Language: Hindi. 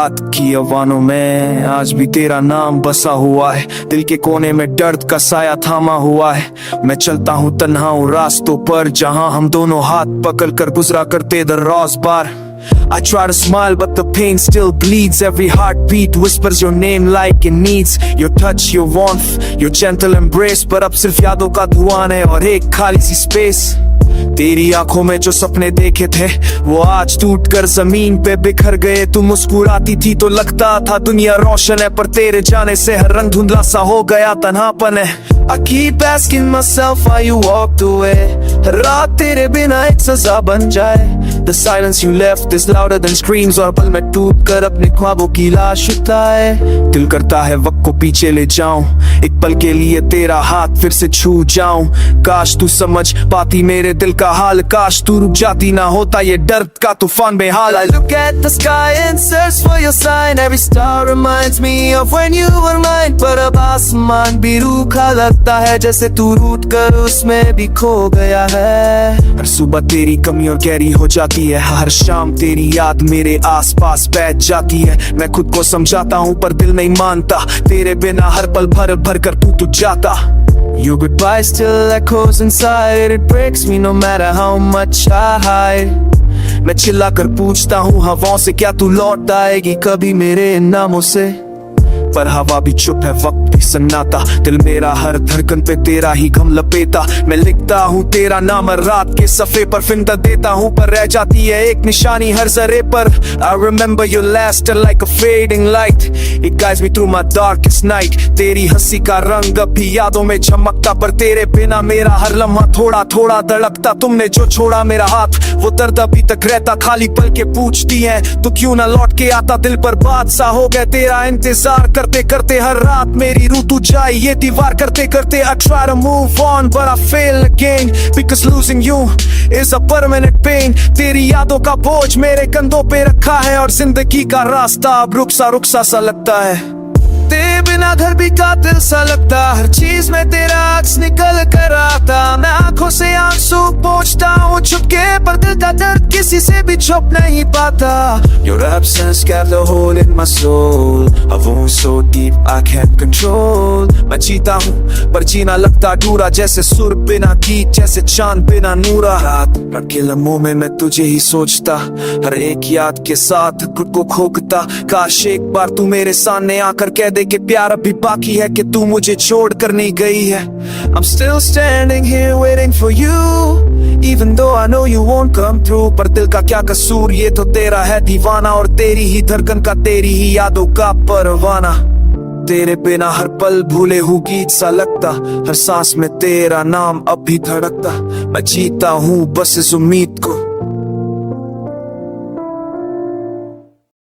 रात की अवानों में आज भी तेरा नाम बसा हुआ है। दिल के कोने में दर्द का साया थामा हुआ है। मैं चलता हूँ तन्हा उन रास्तों पर जहाँ हम दोनों हाथ पकड़ कर गुजरा करते दर्रोज़ पार। I try to smile but the pain still bleeds. Every heartbeat whispers your name like it needs your touch, your warmth, your gentle embrace. पर अब सिर्फ यादों का धुआं है और एक खाली सी स्पेस। तेरी आंखों में जो सपने देखे थे वो आज टूट कर जमीन पे बिखर गए। तू मुस्कुराती थी तो लगता था दुनिया रोशन है, पर तेरे जाने से हर रंग धुंधला सा हो गया, तन्हापन है। I keep asking myself why you walked away। हर रात तेरे बिना एक सजा बन जाए। The silence you left is louder than screams। और पल में टूट कर अपने ख्वाबों की लाश उठाए। दिल करता है वक्त को पीछे ले जाऊं, एक पल के लिए तेरा हाथ फिर से छू जाऊं। काश तू समझ पाती मेरे दिल का हाल, काश तू रुक जाती ना होता ये दर्द का तूफान बेहाल। I look at the sky and search for your sign। Every star reminds me of when you were mine। पर अब आसमान भी रूखा लगता है, जैसे तू रूठ कर उसमें भी खो गया है। हर सुबह तेरी कमी और गहरी हो जाती है, हर शाम तेरी याद मेरे आसपास बैठ जाती है। मैं खुद को समझाता हूँ पर दिल नहीं मानता, तेरे बिना हर पल भर भर कर तू जाता। Your goodbye still echoes inside। It breaks me no matter how much I hide। मैं चिल्ला कर पूछता हूँ हवाओं से, क्या तू लौट आएगी कभी मेरे इन नामों से? पर हवा भी चुप है, वक्त भी सन्नाटा। दिल मेरा हर धड़कन पे तेरा ही गम लपेटा। मैं लिखता हूँ तेरा नाम रात के सफ़े पर, फिंदा देता हूँ पर रह जाती है एक निशानी हर जरे पर। I remember your laughter like a fading light। It guides me through my darkest night। तेरी हंसी का रंग अब भी यादों में चमकता, पर तेरे बिना मेरा हर लम्हा थोड़ा थोड़ा धड़कता। तुमने जो छोड़ा मेरा हाथ वो दर्द अभी तक रहता, खाली पल के पूछती है तो क्यों ना लौट के आता। दिल पर बात सा हो गया तेरा इंतजार करते करते, हर रात मेरी रूह तू जाए ये दीवार करते करते। I try to move on but I fail again because losing you is a permanent pain। तेरी यादों का बोझ मेरे कंधों पे रखा है और जिंदगी का रास्ता अब रुक सा लगता है। तेरे बिना घर भी कातिल सा लगता, हर चीज में तेरा अक्स निकल कर आता। मैं आंखों से आंसू पोंछता हूँ छुपके, पर दिल का दर्द किसी से भी छुप नहीं पाता। Your absence kept a hole in my soul। A wound so deep I can't control। मैं जीता हूँ पर जीना लगता अधूरा, जैसे सुर बिना गीत, जैसे चांद बिना नूरा। रात के लम्हों में मैं तुझे ही सोचता, हर एक याद के साथ खुद को खोकता। काश एक बार तू मेरे सामने आकर कह दे कि प्यार अभी बाकी है, कि तू मुझे छोड़ कर नहीं गई है। I'm still standing here waiting for you even though I know you won't come through। पर दिल का क्या कसूर, ये तो तेरा है दीवाना, और तेरी ही धड़कन का तेरी ही यादों का परवाना। तेरे बिना हर पल भूले हुए गीत सा लगता, हर सांस में तेरा नाम अब भी धड़कता। मैं जीता हूँ बस इस उम्मीद को